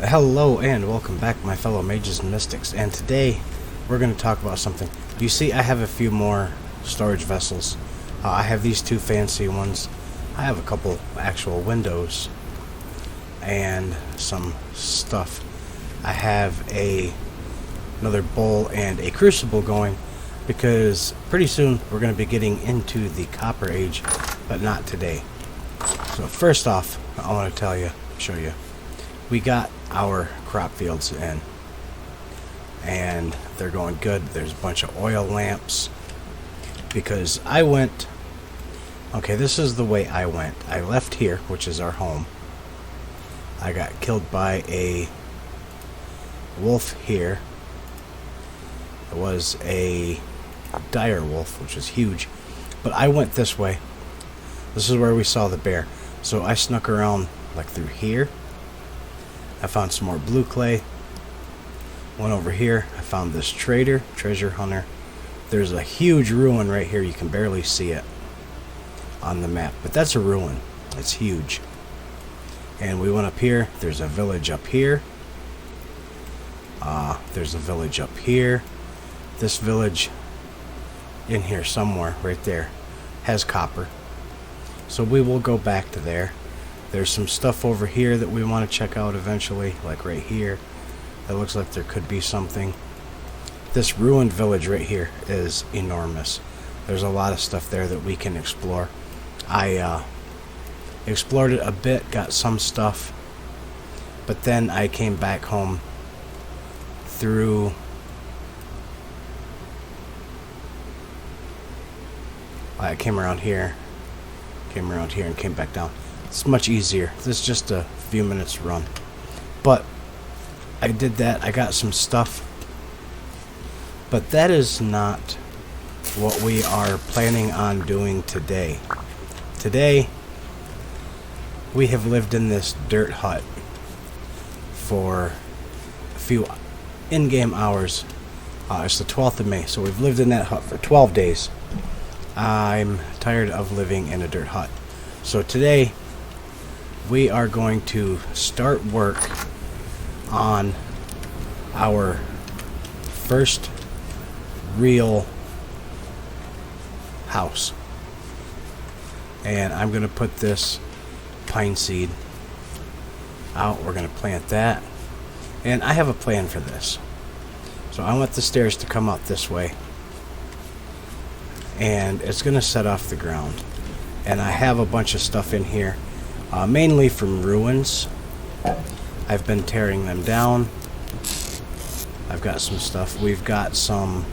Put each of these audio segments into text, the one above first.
Hello and welcome back, my fellow mages and mystics, and today we're going to talk about something. You see, I have a few more storage vessels. I have these two fancy ones. I have a couple actual windows and some stuff. I have another bowl and a crucible going because pretty soon we're going to be getting into the Copper Age, but not today. So first off, I want to show you, we got our crop fields in and they're going good. There's a bunch of oil lamps because this is the way I went. I left here, which is our home. I got killed by a wolf here. It was a dire wolf, which is huge, but I went this way. This is where we saw the bear, so I snuck around like through here. I found some more blue clay. Went over here. I found this treasure hunter. There's a huge ruin right here. You can barely see it on the map, but that's a ruin. It's huge. And we went up here. There's a village up here. There's a village up here. This village in here somewhere, right there, has copper. So we will go back to there. There's some stuff over here that we want to check out eventually, like right here. It looks like there could be something. This ruined village right here is enormous. There's a lot of stuff there that we can explore. I explored it a bit, got some stuff, but then I came back home through I came around here and came back down. It's much easier. This is just a few minutes run. But I did that. I got some stuff. But that is not what we are planning on doing today. Today, we have lived in this dirt hut for a few in-game hours. It's the 12th of May, so we've lived in that hut for 12 days. I'm tired of living in a dirt hut. So today, we are going to start work on our first real house. And I'm going to put this pine seed out. We're going to plant that. And I have a plan for this. So I want the stairs to come up this way. And it's going to set off the ground. And I have a bunch of stuff in here. Mainly from ruins. I've been tearing them down. I've got some stuff. We've got some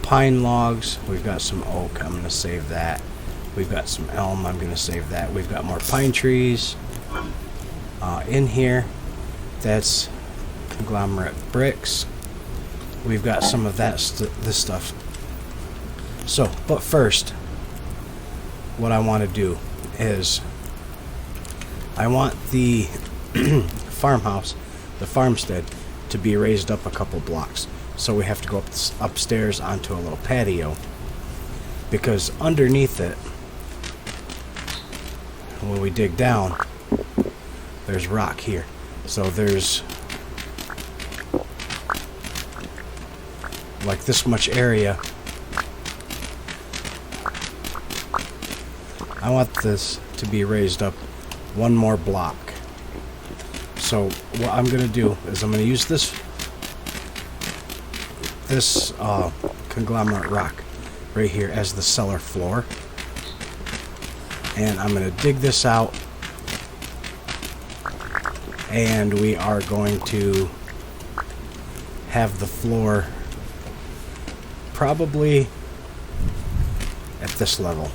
pine logs. We've got some oak. I'm going to save that. We've got some elm. I'm going to save that. We've got more pine trees in here. That's conglomerate bricks. We've got some of this stuff. So, but first, what I want to do is I want the farmhouse, the farmstead, to be raised up a couple blocks. So we have to go upstairs onto a little patio. Because underneath it, when we dig down, there's rock here. So there's like this much area. I want this to be raised up one more block. So what I'm going to do is I'm going to use this conglomerate rock right here as the cellar floor. And I'm going to dig this out. And we are going to have the floor probably at this level.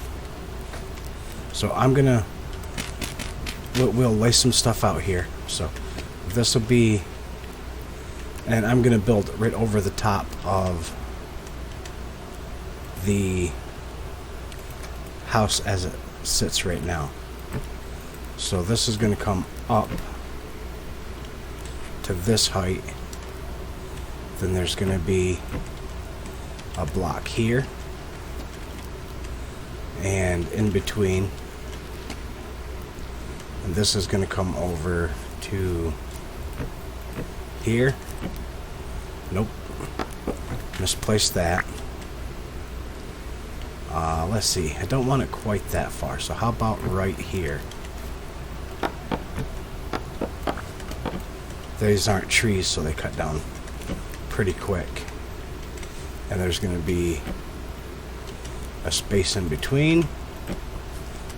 So I'm going to we'll lay some stuff out here. So this will be, and I'm going to build right over the top of the house as it sits right now. So this is going to come up to this height. Then there's going to be a block here, and in between And this is going to come over to Here. Nope. Misplaced that. Let's see. I don't want it quite that far. So how about right here? These aren't trees, so they cut down pretty quick. And there's going to be a space in between,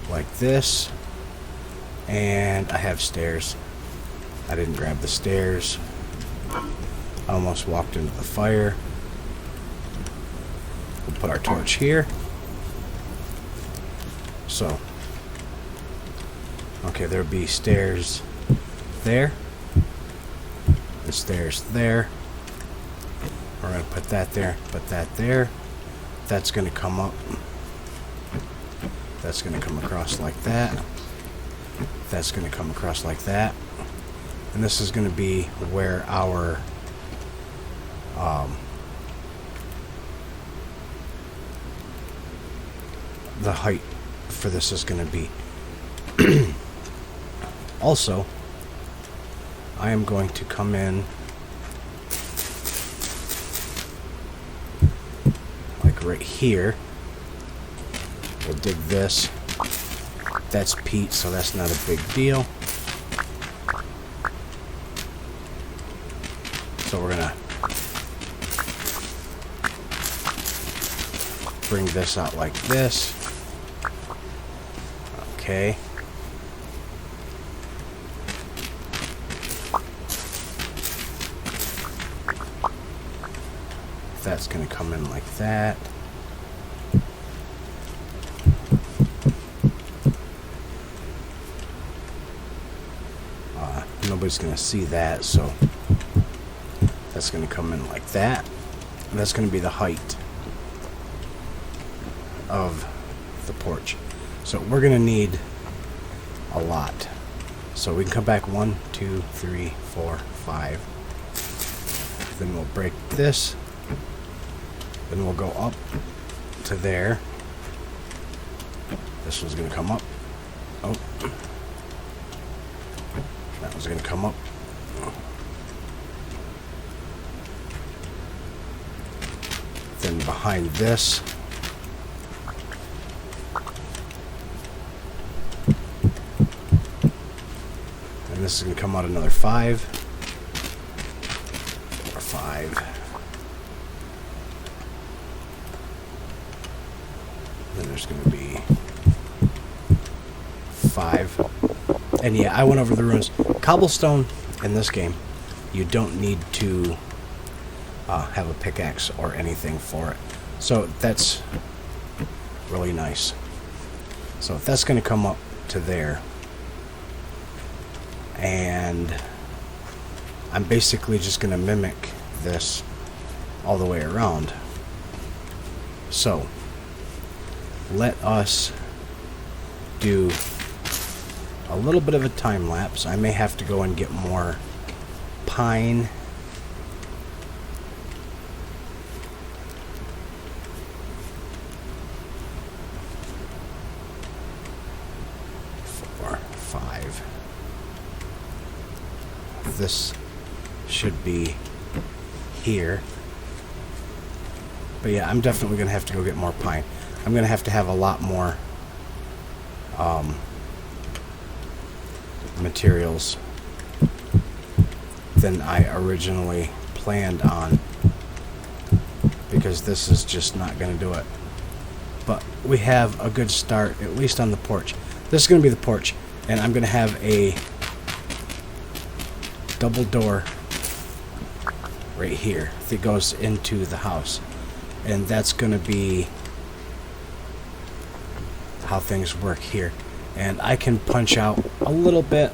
like this. And I have stairs. I didn't grab the stairs. I almost walked into the fire. We'll put our torch here. So, okay, there'll be stairs there. The stairs there. We're going to put that there, put that there. That's going to come up. That's going to come across like that. That's going to come across like that. And this is going to be where our the height for this is going to be. Also, I am going to come in like right here. We'll dig this. That's peat, so that's not a big deal. So we're gonna bring this out like this. Okay. That's gonna come in like that. Nobody's gonna see that, so that's gonna come in like that. And that's gonna be the height of the porch. So we're gonna need a lot. So we can come back 1, 2, 3, 4, 5. Then we'll break this. Then we'll go up to there. This one's gonna come up. Oh. That one's gonna come up. Then behind this. And this is gonna come out another 5. Or 5. Then there's gonna be 5. And yeah, I went over the ruins. Cobblestone in this game, you don't need to have a pickaxe or anything for it. So that's really nice. So that's going to come up to there. And I'm basically just going to mimic this all the way around. So let us do a little bit of a time lapse. I may have to go and get more pine. Four, 5. This should be here. But yeah, I'm definitely going to have to go get more pine. I'm going to have a lot more materials than I originally planned on, because this is just not going to do it. But we have a good start, at least on the porch. This is going to be the porch, and I'm going to have a double door right here that goes into the house, and that's going to be how things work here. And I can punch out a little bit.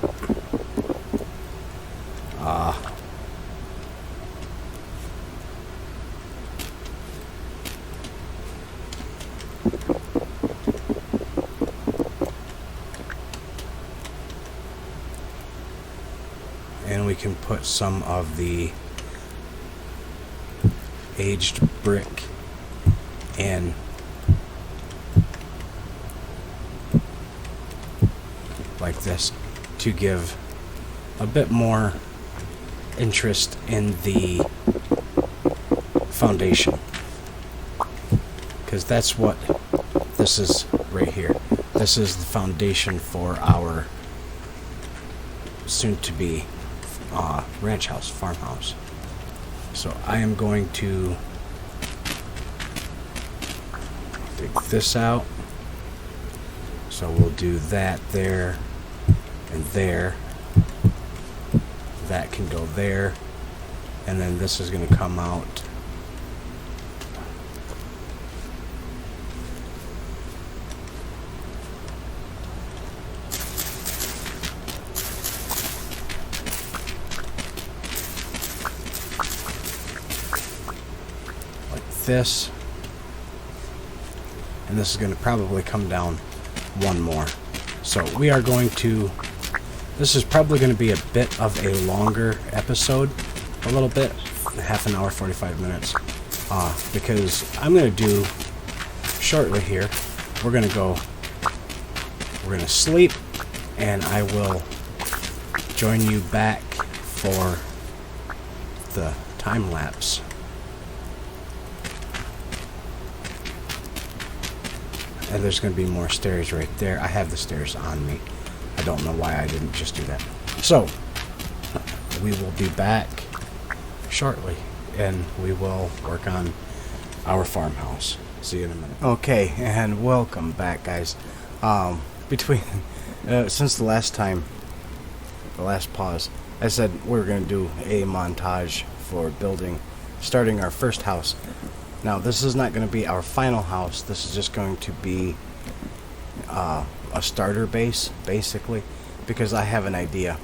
And we can put some of the aged brick in. Like this, to give a bit more interest in the foundation, because that's what this is right here. This is the foundation for our soon-to-be ranch house, farmhouse. So I am going to dig this out. So we'll do that there and there. That can go there. And then this is going to come out this, and this is going to probably come down one more. So we are going to, this is probably going to be a bit of a longer episode, a little bit, half an hour, 45 minutes, because I'm going to do shortly here, we're going to sleep, and I will join you back for the time lapse. And there's going to be more stairs right there. I have the stairs on me. I don't know why I didn't just do that. So, we will be back shortly, and we will work on our farmhouse. See you in a minute. Okay, and welcome back, guys. Since the last time, the last pause, I said we were going to do a montage for starting our first house. Now, this is not going to be our final house. This is just going to be a starter base, basically, because I have an idea,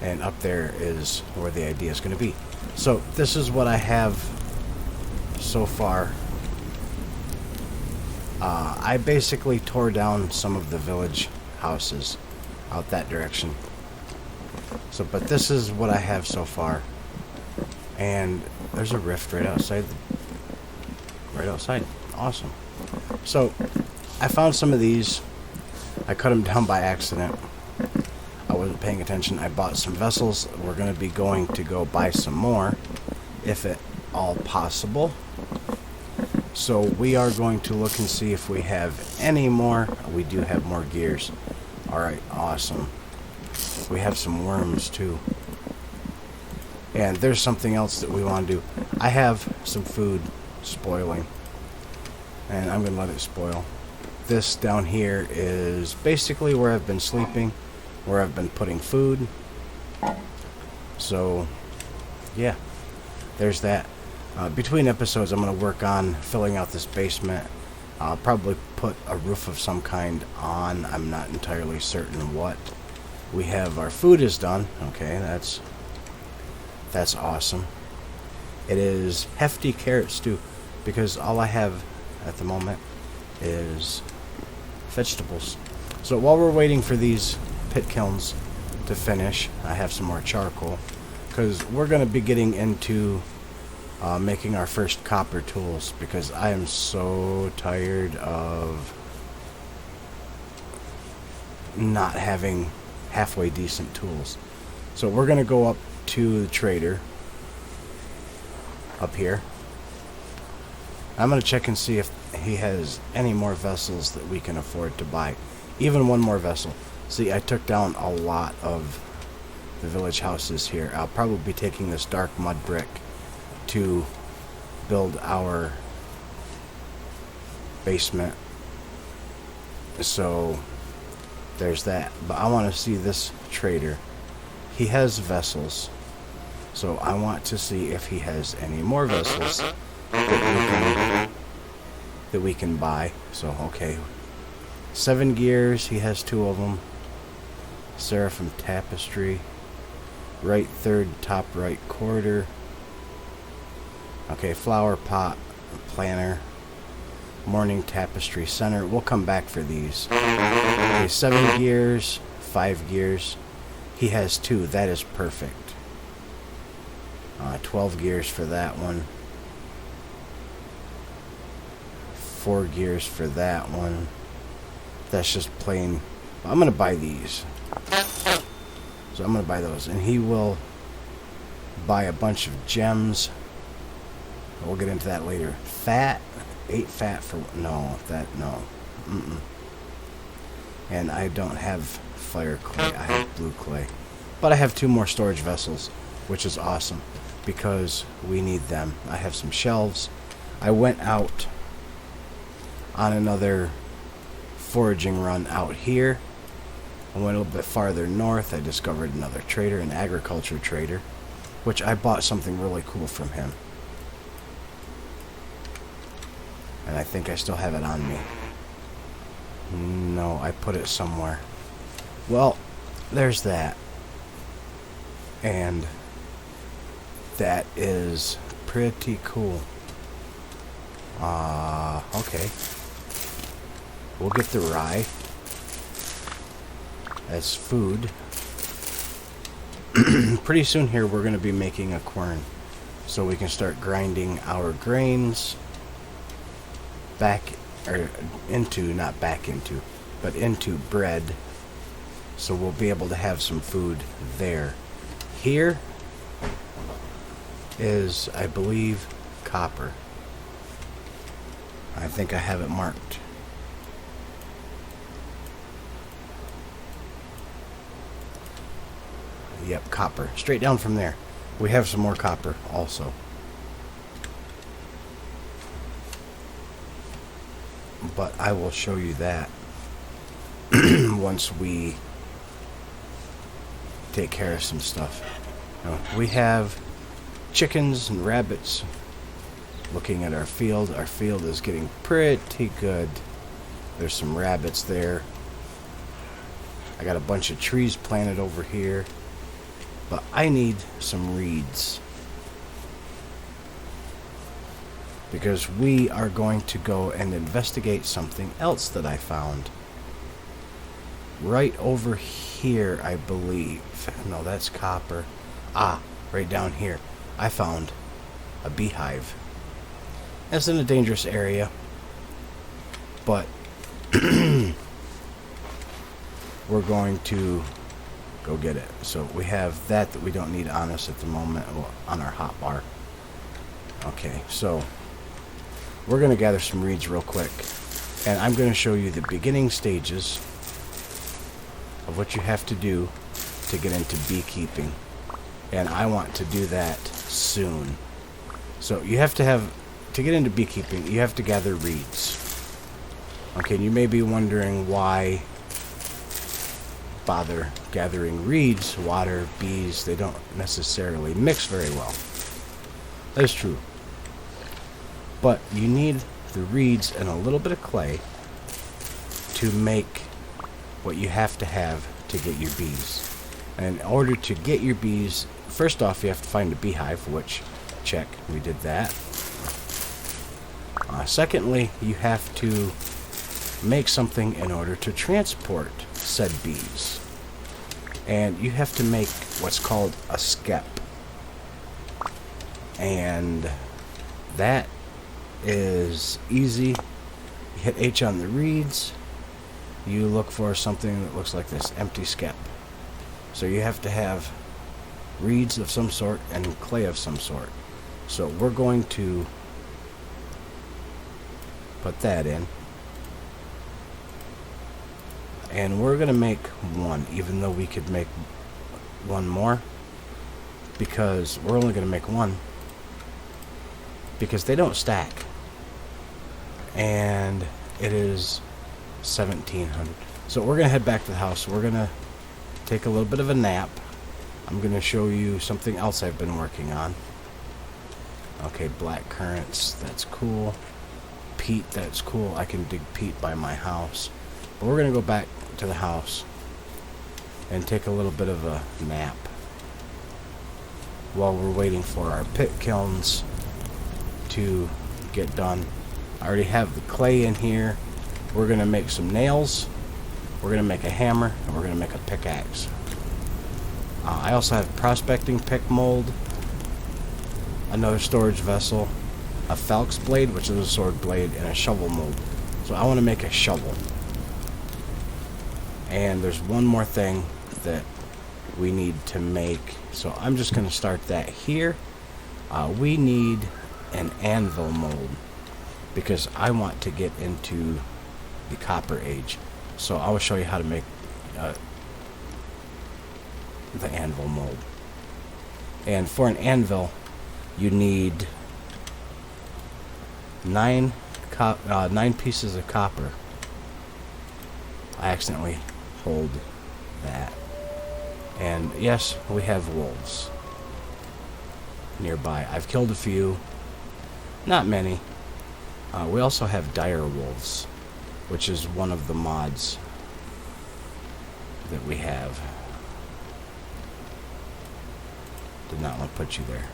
and up there is where the idea is going to be. So, this is what I have so far. I basically tore down some of the village houses out that direction. So, but this is what I have so far. And there's a rift right outside. Awesome. So, I found some of these. I cut them down by accident. I wasn't paying attention. I bought some vessels. We're going to be going to go buy some more, if at all possible. So, we are going to look and see if we have any more. We do have more gears. Alright, awesome. We have some worms, too. And there's something else that we want to do. I have some food spoiling, and I'm gonna let it spoil. This down here is basically where I've been sleeping, where I've been putting food. So yeah, there's that. Between episodes, I'm gonna work on filling out this basement. I'll probably put a roof of some kind on. I'm not entirely certain what. We have our food is done. Okay, that's awesome. It is hefty carrot stew, because all I have at the moment is vegetables. So while we're waiting for these pit kilns to finish, I have some more charcoal, because we're going to be getting into making our first copper tools, because I am so tired of not having halfway decent tools. So we're going to go up to the trader up here. I'm going to check and see if he has any more vessels that we can afford to buy. Even one more vessel. See, I took down a lot of the village houses here. I'll probably be taking this dark mud brick to build our basement. So, there's that. But I want to see this trader. He has vessels. So I want to see if he has any more vessels that we can buy. So, okay. 7 gears, he has 2 of them. Seraphim tapestry. Right third, top right quarter. Okay, flower pot, planter. Morning tapestry center. We'll come back for these. Okay, 7 gears, 5 gears. He has 2. That is perfect. 12 gears for that one. 4 gears for that one. That's just plain. I'm going to buy these. So I'm going to buy those. And he will buy a bunch of gems. We'll get into that later. Fat, 8 fat for no. And I don't have fire clay. I have blue clay, but I have 2 more storage vessels, which is awesome because we need them. I have some shelves. I went out on another foraging run out here. I went a little bit farther north. I discovered another trader, an agriculture trader, which I bought something really cool from him. And I think I still have it on me. No, I put it somewhere. Well, there's that. And that is pretty cool. Okay. We'll get the rye as food. Pretty soon here we're going to be making a quern, so we can start grinding our grains into bread, so we'll be able to have some food there. Here is, I believe, copper. I think I have it marked. Yep, copper. Straight down from there. We have some more copper also. But I will show you that once we take care of some stuff. Now, we have chickens and rabbits. Looking at our field is getting pretty good. There's some rabbits there. I got a bunch of trees planted over here. But I need some reeds, because we are going to go and investigate something else that I found. Right over here, I believe. No, that's copper. Right down here. I found a beehive. It's in a dangerous area, but we're going to go get it. So we have that we don't need on us at the moment, on our hotbar. Okay, so we're going to gather some reeds real quick, and I'm going to show you the beginning stages of what you have to do to get into beekeeping. And I want to do that soon. So you have to get into beekeeping, you have to gather reeds. Okay, and you may be wondering why bother gathering reeds. Water, bees, they don't necessarily mix very well. That is true. But you need the reeds and a little bit of clay to make what you have to get your bees. And in order to get your bees, first off you have to find a beehive, which, check, we did that. Secondly, you have to make something in order to transport said bees. And you have to make what's called a skep. And that is easy. You hit H on the reeds, you look for something that looks like this, empty skep. So you have to have reeds of some sort and clay of some sort. So we're going to put that in. And we're going to make one, even though we could make one more, because we're only going to make one, because they don't stack. And it is 1700. So we're going to head back to the house. We're going to take a little bit of a nap. I'm going to show you something else I've been working on. Okay, black currants, that's cool. Peat, that's cool. I can dig peat by my house. But we're going to go back to the house and take a little bit of a nap while we're waiting for our pit kilns to get done. I already have the clay in here. We're going to make some nails, we're going to make a hammer, and we're going to make a pickaxe. I also have prospecting pick mold, another storage vessel, a falx blade, which is a sword blade, and a shovel mold. So I want to make a shovel. And there's one more thing that we need to make, so I'm just going to start that here. We need an anvil mold because I want to get into the Copper Age. So I will show you how to make the anvil mold. And for an anvil, you need 9 pieces of copper. I accidentally pulled that. And yes, we have wolves nearby. I've killed a few, not many. We also have dire wolves, which is one of the mods that we have. Did not want to put you there.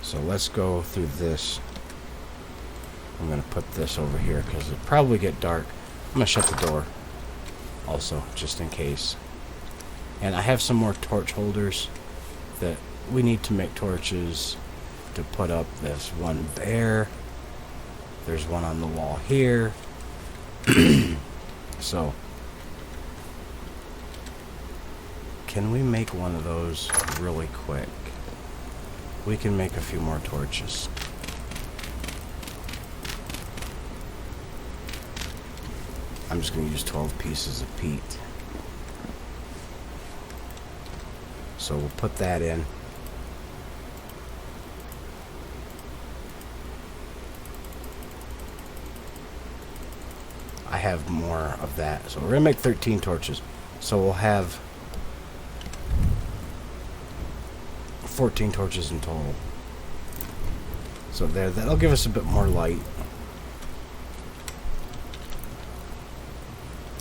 So let's go through this. I'm going to put this over here because it'll probably get dark. I'm going to shut the door also, just in case. And I have some more torch holders that we need to make torches to put up. There's one there. There's one on the wall here. So, can we make one of those really quick? We can make a few more torches. I'm just going to use 12 pieces of peat. So we'll put that in. I have more of that. So we're going to make 13 torches. So we'll have 14 torches in total. So there, that'll give us a bit more light.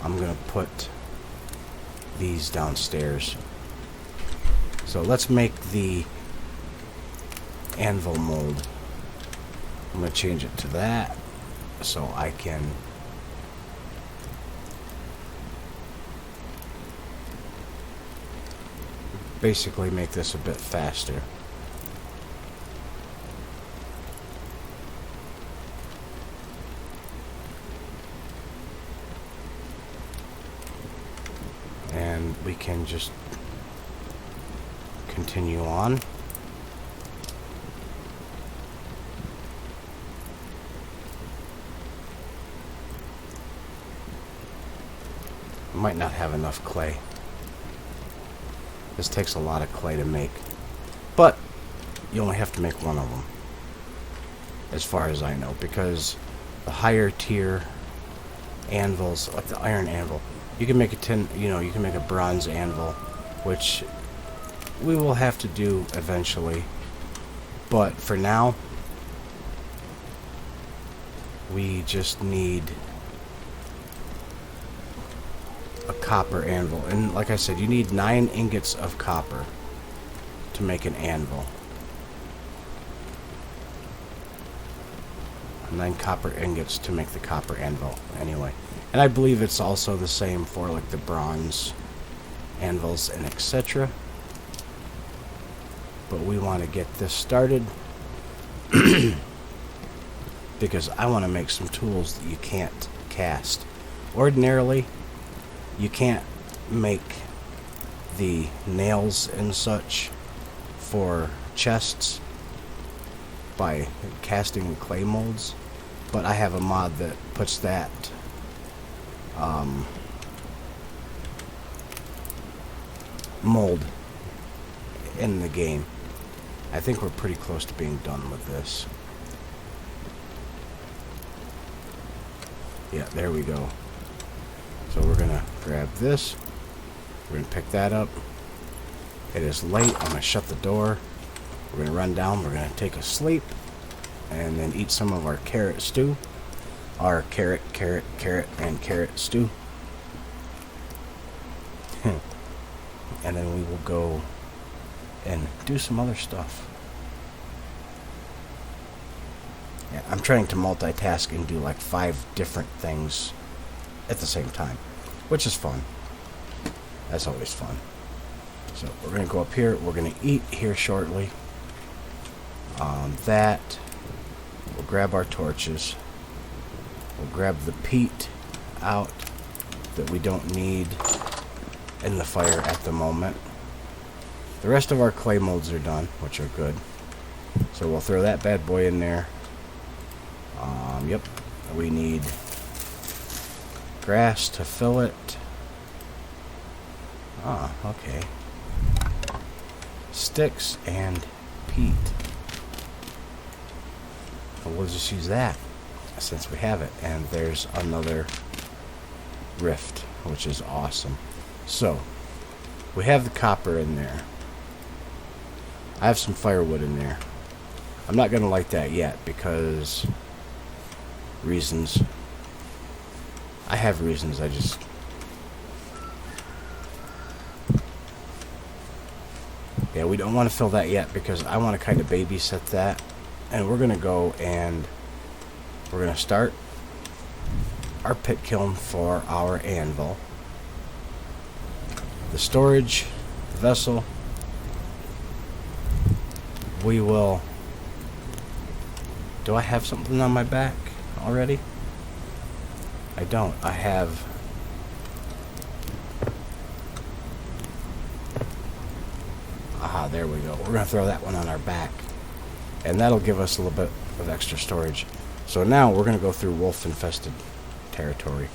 I'm going to put these downstairs. So let's make the anvil mold. I'm going to change it to that so I can basically make this a bit faster. And we can just continue on. I might not have enough clay. This takes a lot of clay to make, but you only have to make one of them, as far as I know, because the higher tier anvils, like the iron anvil, you can make a you can make a bronze anvil, which we will have to do eventually, but for now, we just need a copper anvil. And like I said, you need 9 ingots of copper to make an anvil. 9 copper ingots to make the copper anvil, anyway. And I believe it's also the same for like the bronze anvils and etc. But we want to get this started because I want to make some tools that you can't cast. Ordinarily, you can't make the nails and such for chests by casting clay molds, but I have a mod that puts that mold in the game. I think we're pretty close to being done with this. Yeah, there we go. So we're gonna grab this. We're gonna pick that up. It is late. I'm gonna shut the door. We're gonna run down. We're gonna take a sleep, and then eat some of our carrot stew. Our carrot, and carrot stew. And then we will go and do some other stuff. Yeah, I'm trying to multitask and do like 5 different things at the same time, which is fun. That's always fun. So we're going to go up here. We're going to eat here shortly. That. We'll grab our torches. We'll grab the peat out. that we don't need in the fire at the moment. The rest of our clay molds are done, which are good. So we'll throw that bad boy in there. Yep. We need grass to fill it. Ah, okay. Sticks and peat. Well, we'll just use that since we have it. And there's another rift, which is awesome. So, we have the copper in there. I have some firewood in there. I'm not going to light that yet because reasons. I have reasons. Yeah, we don't want to fill that yet because I want to kind of babysit that. And we're going to go and we're going to start our pit kiln for our anvil. The storage vessel, we will... Do I have something on my back already? I don't. I have... Aha, there we go. We're going to throw that one on our back. And that'll give us a little bit of extra storage. So now we're going to go through wolf-infested territory.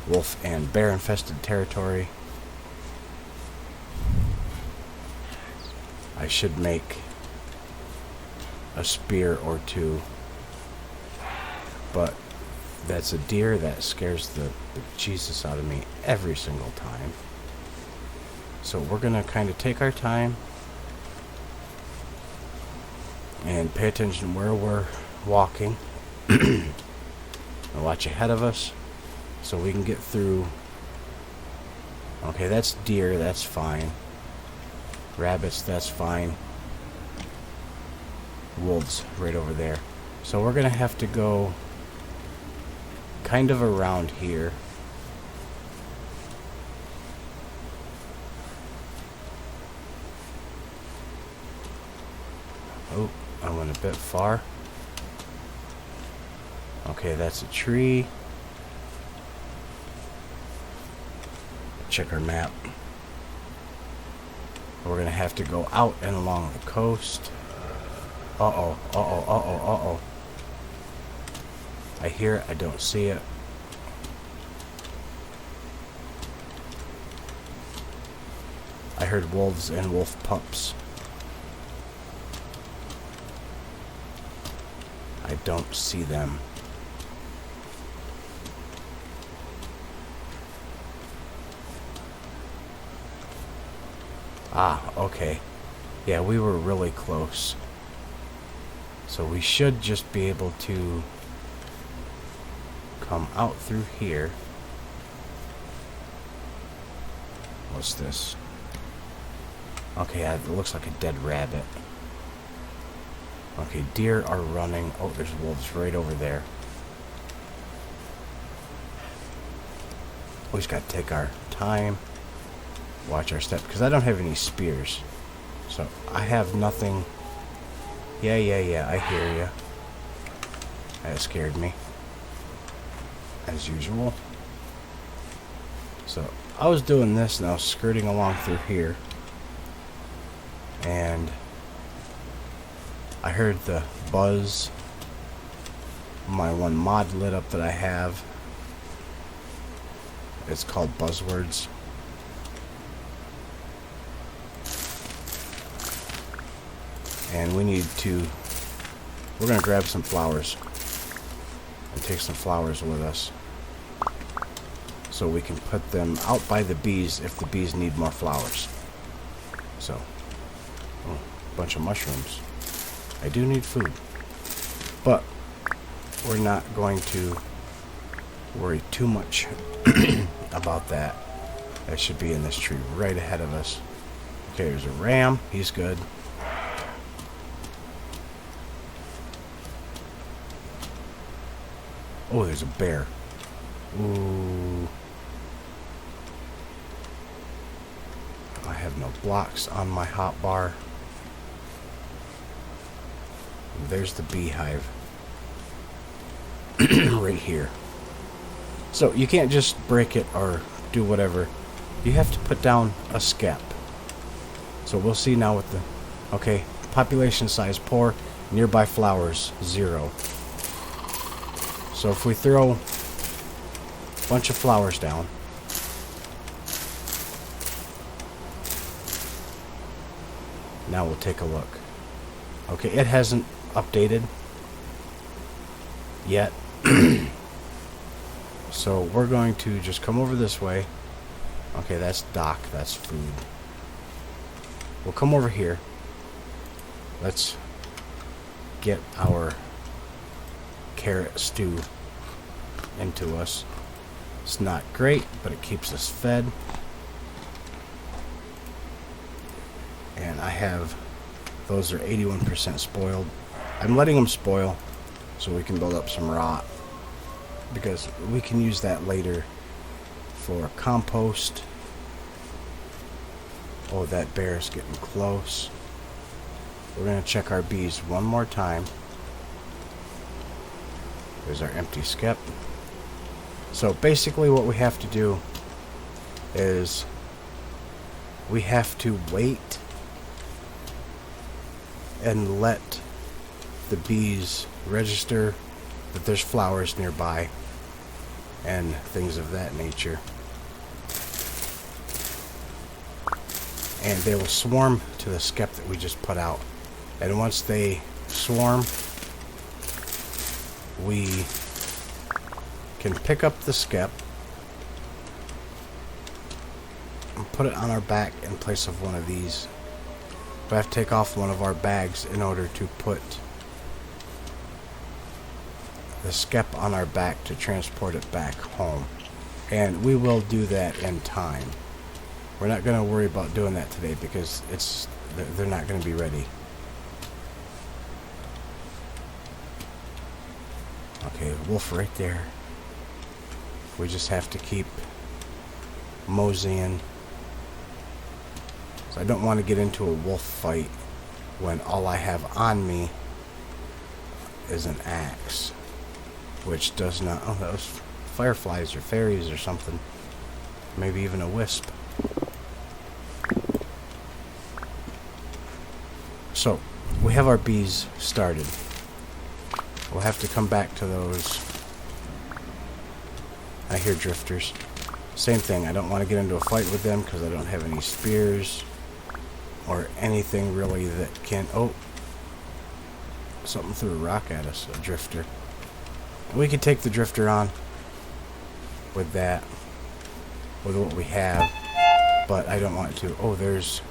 Wolf and bear-infested territory. I should make a spear or two. But that's a deer that scares the Jesus out of me every single time. So we're going to kind of take our time and pay attention where we're walking and watch ahead of us so we can get through. Okay, that's deer, that's fine. Rabbits, that's fine. Wolves right over there. So we're gonna have to go kind of around here. Oh, I went a bit far. Okay, that's a tree. Check our map. We're gonna have to go out and along the coast. Uh-oh, uh-oh, uh-oh, uh-oh. I hear it, I don't see it. I heard wolves and wolf pups. I don't see them. Ah, okay. Yeah, we were really close. So we should just be able to come out through here. What's this? Okay, it looks like a dead rabbit. Okay, deer are running. Oh, there's wolves right over there. We just gotta take our time. Watch our step, because I don't have any spears. So, I have nothing. Yeah, I hear ya. That scared me. As usual. So, I was doing this and I was skirting along through here. And I heard the buzz. My one mod lit up that I have. It's called Buzzwords. And we need to... We're going to grab some flowers. And take some flowers with us. So we can put them out by the bees if the bees need more flowers. So... Oh, bunch of mushrooms. I do need food. But... We're not going to worry too much about that. That should be in this tree right ahead of us. Okay, there's a ram. He's good. Oh, there's a bear. Ooh. I have no blocks on my hotbar. There's the beehive. Right here. So you can't just break it or do whatever. You have to put down a skep. So we'll see now with the... Okay, population size poor, nearby flowers 0. So if we throw a bunch of flowers down, now we'll take a look. Okay, it hasn't updated yet. So we're going to just come over this way. Okay, that's dock, that's food. We'll come over here. Let's get our carrot stew into us. It's not great, but it keeps us fed. And I have, those are 81% spoiled. I'm letting them spoil so we can build up some rot, because we can use that later for compost. Oh, that bear's getting close. We're going to check our bees one more time. There's our empty skep. So basically what we have to do is we have to wait and let the bees register that there's flowers nearby and things of that nature. And they will swarm to the skep that we just put out. And once they swarm, we can pick up the skep and put it on our back in place of one of these. We have to take off one of our bags in order to put the skep on our back to transport it back home. And we will do that in time. We're not going to worry about doing that today because they're not going to be ready. Okay, wolf right there. We just have to keep moseying. So I don't want to get into a wolf fight when all I have on me is an axe, which does not... Oh, that was fireflies or fairies or something. Maybe even a wisp. So, we have our bees started. We'll have to come back to those. I hear drifters. Same thing, I don't want to get into a fight with them because I don't have any spears or anything really that can... Oh! Something threw a rock at us, a drifter. We could take the drifter on with that, with what we have, but I don't want to. Oh, there's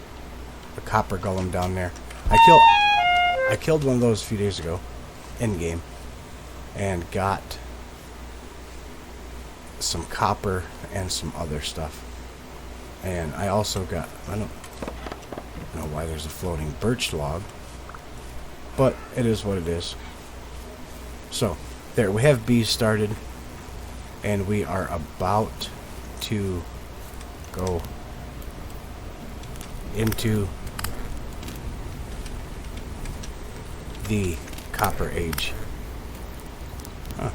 a copper golem down there. I killed one of those a few days ago, in game, and got some copper and some other stuff. And I also got, I don't know why there's a floating birch log, but it is what it is. So, there, we have bees started, and we are about to go into the Copper Age. Huh.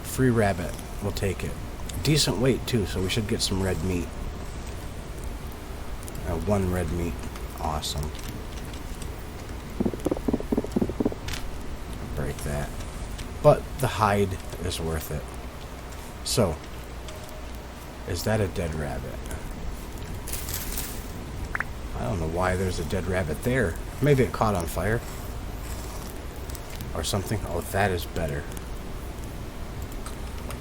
Free rabbit. We'll take it. Decent weight, too, so we should get some red meat. 1 red meat. Awesome. Break that. But the hide is worth it. So, is that a dead rabbit? I don't know why there's a dead rabbit there. Maybe it caught on fire. Or something. Oh, that is better.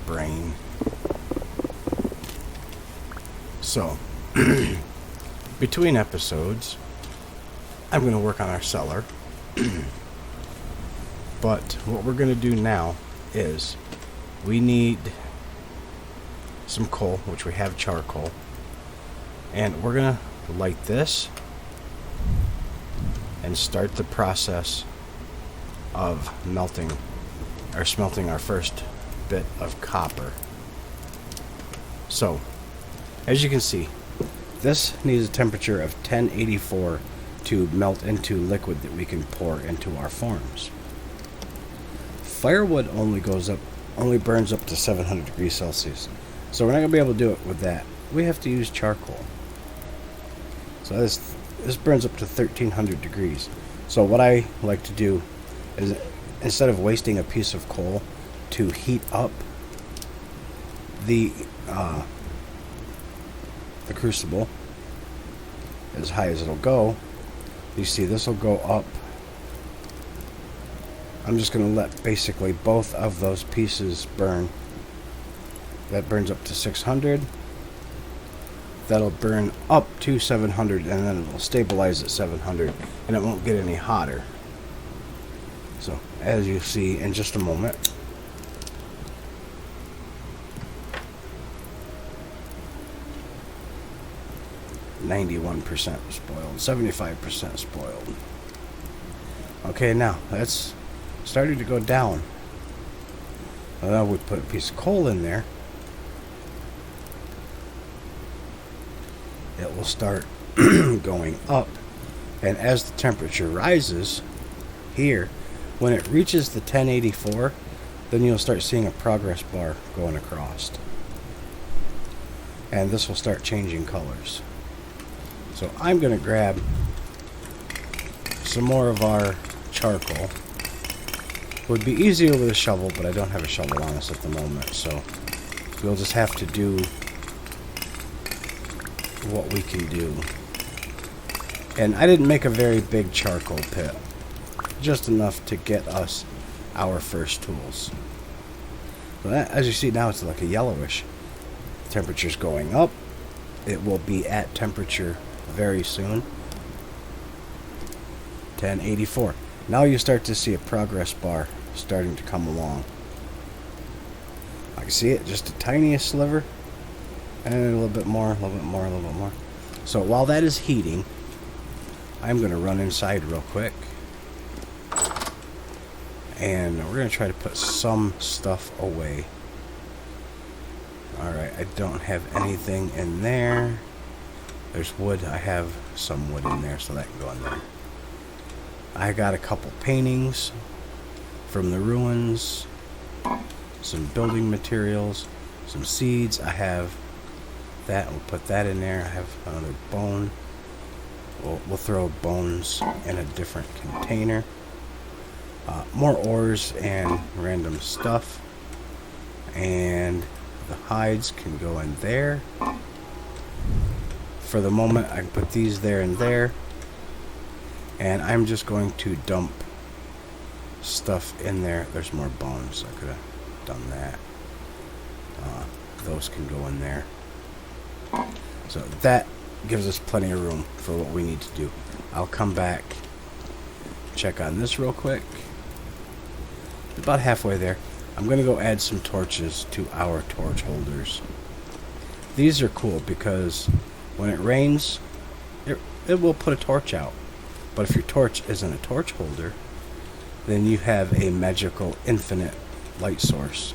Brain. So, between episodes, I'm going to work on our cellar. But what we're going to do now is we need some coal, which we have charcoal. And we're going to light this and start the process of melting or smelting our first bit of copper. So, as you can see, this needs a temperature of 1084 to melt into liquid that we can pour into our forms. Firewood only goes up only burns up to 700 degrees Celsius. So we're not going to be able to do it with that. We have to use charcoal. So this burns up to 1300 degrees. So what I like to do is, instead of wasting a piece of coal to heat up the crucible as high as it'll go, you see this will go up. I'm just going to let basically both of those pieces burn. That burns up to 600. That'll burn up to 700, and then it'll stabilize at 700, and it won't get any hotter. So, as you see in just a moment, "91% spoiled, 75% spoiled." Okay, now that's starting to go down. Now we put a piece of coal in there. It will start going up, and as the temperature rises here, when it reaches the 1084, then you'll start seeing a progress bar going across, and this will start changing colors. So I'm going to grab some more of our charcoal. Would be easier with a shovel, but I don't have a shovel on us at the moment, so we'll just have to do what we can do. And I didn't make a very big charcoal pit, just enough to get us our first tools. So that, as you see now, it's like a yellowish. Temperature's going up. It will be at temperature very soon. 1084. Now you start to see a progress bar starting to come along. I can see it, just the tiniest sliver. And a little bit more, a little bit more, a little bit more. So while that is heating, I'm going to run inside real quick. And we're going to try to put some stuff away. Alright, I don't have anything in there. There's wood. I have some wood in there, so that can go in there. I got a couple paintings from the ruins. Some building materials. Some seeds. I have that. We'll put that in there. I have another bone. We'll throw bones in a different container. More ores and random stuff. And the hides can go in there. For the moment, I can put these there and there. And I'm just going to dump stuff in there. There's more bones. I could have done that. Those can go in there. So that gives us plenty of room for what we need to do. I'll come back, check on this real quick. About halfway there. I'm going to go add some torches to our torch holders. These are cool because when it rains, it will put a torch out. But if your torch isn't a torch holder, then you have a magical infinite light source.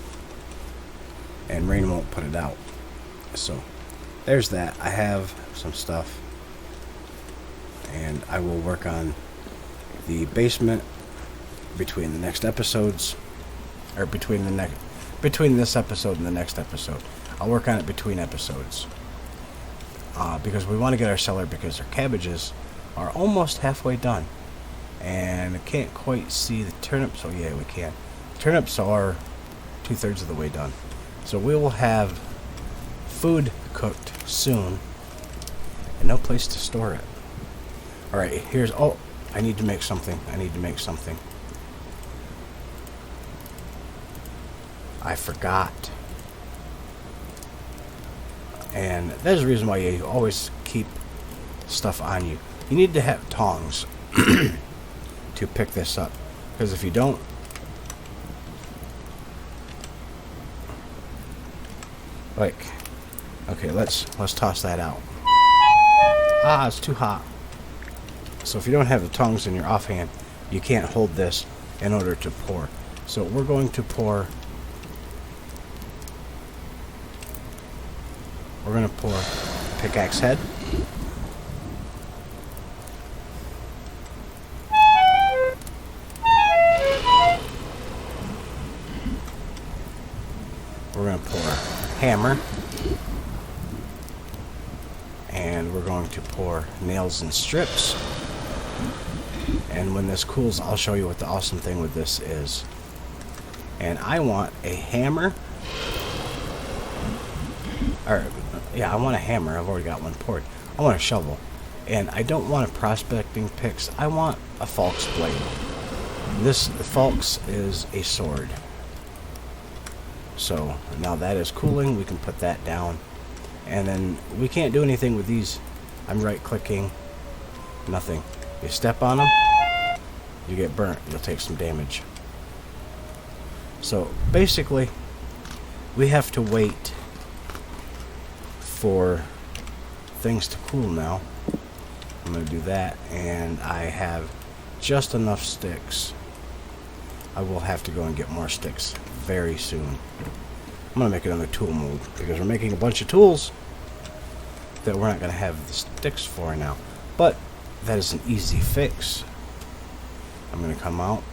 And rain won't put it out. So there's that. I have some stuff. And I will work on the basement between the next episodes. Or between this episode and the next episode. I'll work on it between episodes. Because we want to get our cellar, because our cabbages are almost halfway done. And I can't quite see the turnips. Oh yeah, we can. Turnips are 2/3 of the way done. So we will have food cooked soon. And no place to store it. Alright, here's... Oh, I need to make something. I forgot. And there's a reason why you always keep stuff on you. You need to have tongs to pick this up. Because if you don't... Like... Okay, let's toss that out. Ah, it's too hot. So if you don't have the tongs in your offhand, you can't hold this in order to pour. So we're going to pour... We're going to pour pickaxe head. hammer. And we're going to pour nails in strips. And when this cools, I'll show you what the awesome thing with this is. And I want a hammer. Or, yeah, I want a hammer. I've already got one poured. I want a shovel. And I don't want a prospecting picks. I want a falx blade. The falx is a sword. So, now that is cooling. We can put that down. And then we can't do anything with these. I'm right-clicking. Nothing. You step on them, you get burnt. You'll take some damage. So, basically, we have to wait for things to cool now. I'm going to do that, and I have just enough sticks. I will have to go and get more sticks very soon. I'm going to make another tool mold, because we're making a bunch of tools that we're not going to have the sticks for now. But that is an easy fix. I'm going to come out,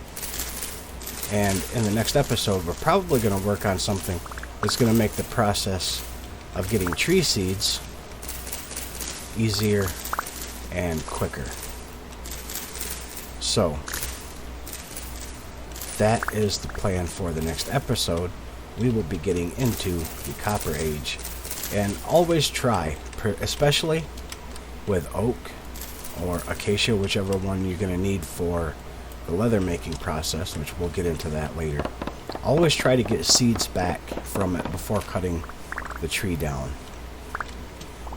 and in the next episode, we're probably going to work on something that's going to make the process of getting tree seeds easier and quicker. So, that is the plan for the next episode. We will be getting into the Copper Age. And always try, especially with oak or acacia, whichever one you're going to need for the leather making process, which we'll get into that later. Always try to get seeds back from it before cutting the tree down.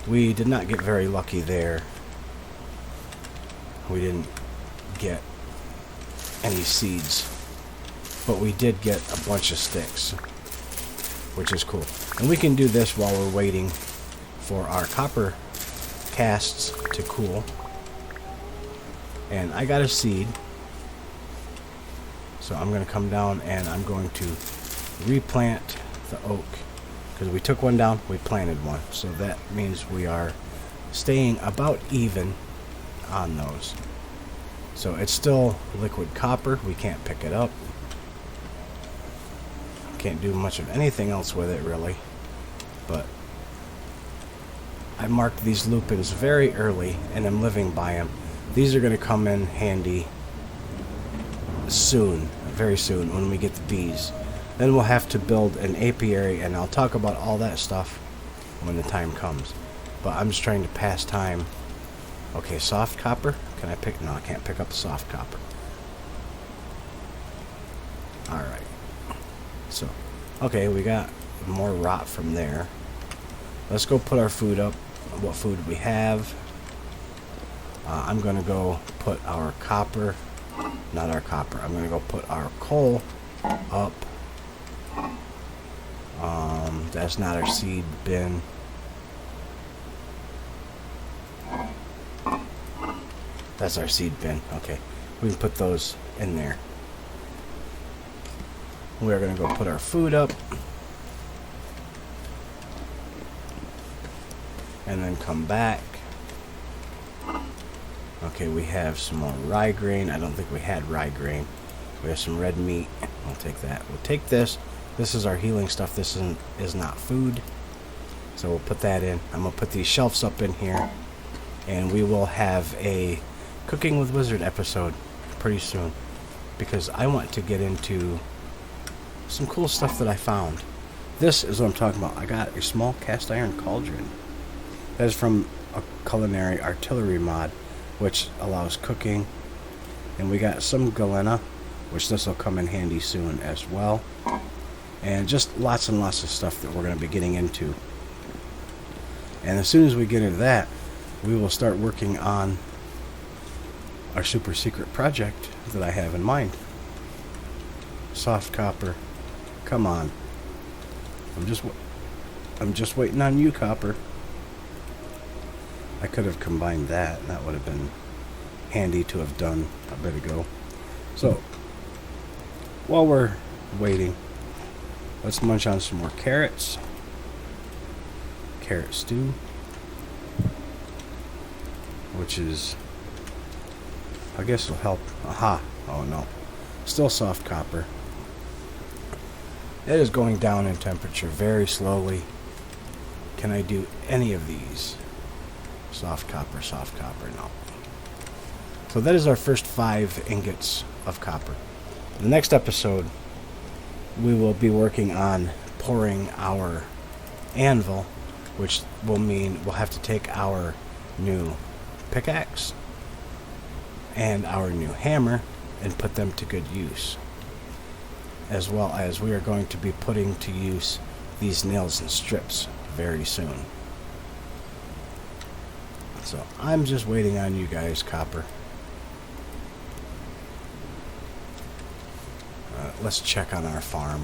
We did not get very lucky there. We didn't get any seeds, but we did get a bunch of sticks, which is cool. And we can do this while we're waiting for our copper casts to cool. And I got a seed, so I'm going to come down and I'm going to replant the oak, because we took one down, we planted one, so that means we are staying about even on those. So it's still liquid copper. We can't pick it up. Can't do much of anything else with it, really. But I marked these lupins very early, and I'm living by them. These are going to come in handy soon, very soon, when we get the bees. Then we'll have to build an apiary, and I'll talk about all that stuff when the time comes. But I'm just trying to pass time. Okay, soft copper. Can I pick? No, I can't pick up the soft copper. Alright. So, okay, we got more rot from there. Let's go put our food up. What food we have. I'm going to go put our copper. Not our copper. I'm going to go put our coal up. That's not our seed bin. That's our seed bin. Okay. We can put those in there. We're going to go put our food up. And then come back. Okay, we have some more rye grain. I don't think we had rye grain. We have some red meat. We'll take that. We'll take this. This is our healing stuff. This is not food. So we'll put that in. I'm going to put these shelves up in here. And we will have a Cooking with Wizard episode pretty soon. Because I want to get into some cool stuff that I found. This is what I'm talking about. I got a small cast iron cauldron. That is from a culinary artillery mod, which allows cooking. And we got some galena, which this will come in handy soon as well. And just lots and lots of stuff that we're going to be getting into. And as soon as we get into that, we will start working on our super secret project that I have in mind. Soft copper. Come on. I'm just waiting on you, copper. I could have combined that. That would have been handy to have done a bit ago. So, while we're waiting, let's munch on some more carrots. Carrot stew. Which is, I guess will help. Aha. Oh no. Still soft copper. It is going down in temperature very slowly. can I do any of these? Soft copper, no. So that is our first 5 ingots of copper. In the next episode, we will be working on pouring our anvil, which will mean we'll have to take our new pickaxe and our new hammer and put them to good use. As well as we are going to be putting to use these nails and strips very soon. So I'm just waiting on you guys, copper. Let's check on our farm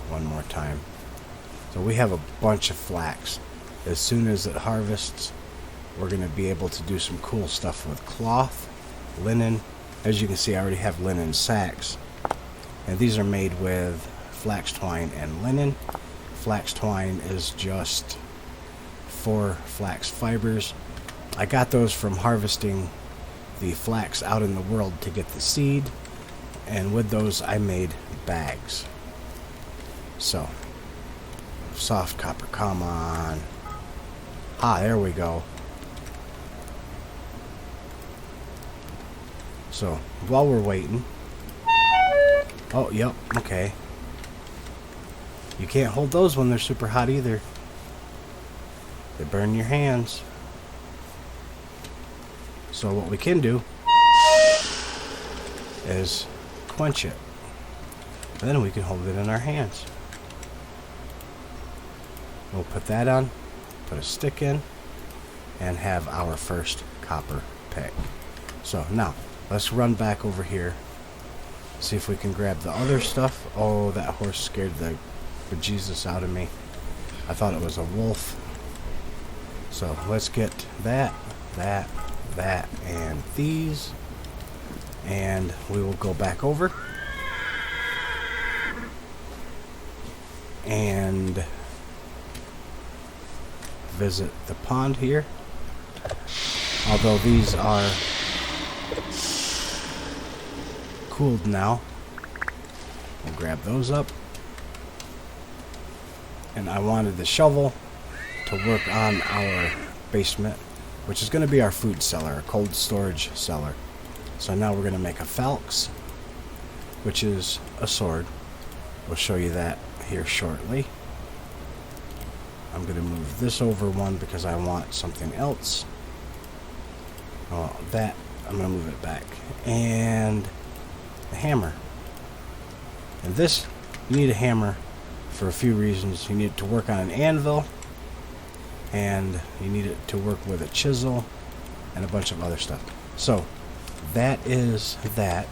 one more time. So we have a bunch of flax. As soon as it harvests, we're going to be able to do some cool stuff with cloth, linen. As you can see, I already have linen sacks. And these are made with flax twine and linen. Flax twine is just 4 flax fibers. I got those from harvesting the flax out in the world to get the seed. And with those, I made bags. So, soft copper, come on. Ah, there we go. So, while we're waiting... Oh, yep, okay. You can't hold those when they're super hot either. They burn your hands. So what we can do is quench it. And then we can hold it in our hands. We'll put that on, put a stick in, and have our first copper pick. So now, let's run back over here. See if we can grab the other stuff. Oh, that horse scared the bejesus out of me. I thought it was a wolf. So let's get that, and these. And we will go back over. And visit the pond here. Although these are cooled now. We'll grab those up. And I wanted the shovel to work on our basement, which is going to be our food cellar, a cold storage cellar. So now we're going to make a falx, which is a sword. We'll show you that here shortly. I'm going to move this over one because I want something else. Oh, that, I'm going to move it back. And the hammer. And this, you need a hammer for a few reasons. You need it to work on an anvil, and you need it to work with a chisel, and a bunch of other stuff. So, that is that.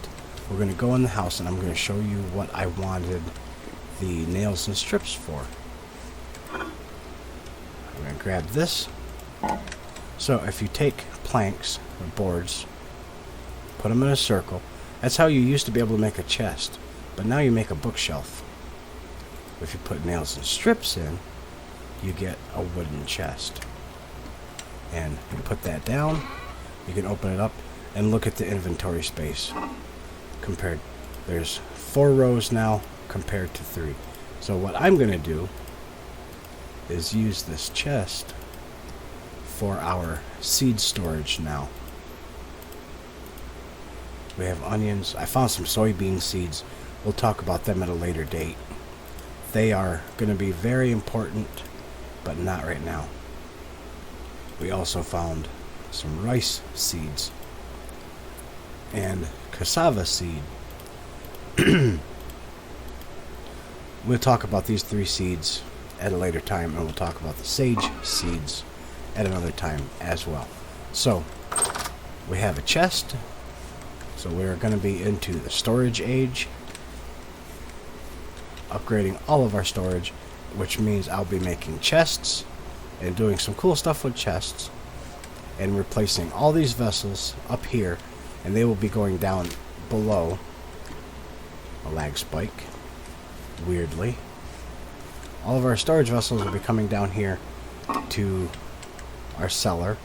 We're going to go in the house, and I'm going to show you what I wanted the nails and strips for. I'm going to grab this. So, if you take planks or boards, put them in a circle. That's how you used to be able to make a chest, but now you make a bookshelf. If you put nails and strips in, you get a wooden chest. And you put that down, you can open it up and look at the inventory space. Compared, there's 4 rows now compared to 3. So what I'm going to do is use this chest for our seed storage now. We have onions. I found some soybean seeds. We'll talk about them at a later date. They are going to be very important, but not right now. We also found some rice seeds and cassava seed. We'll talk about these 3 seeds at a later time, and we'll talk about the sage seeds at another time as well. So, we have a chest. So we're going to be into the storage age, upgrading all of our storage, which means I'll be making chests and doing some cool stuff with chests and replacing all these vessels up here, and they will be going down below. A lag spike, weirdly. All of our storage vessels will be coming down here to our cellar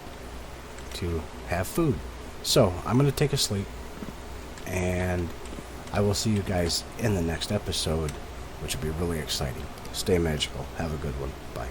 to have food. So I'm going to take a sleep, and I will see you guys in the next episode, which will be really exciting. Stay magical. Have a good one. Bye.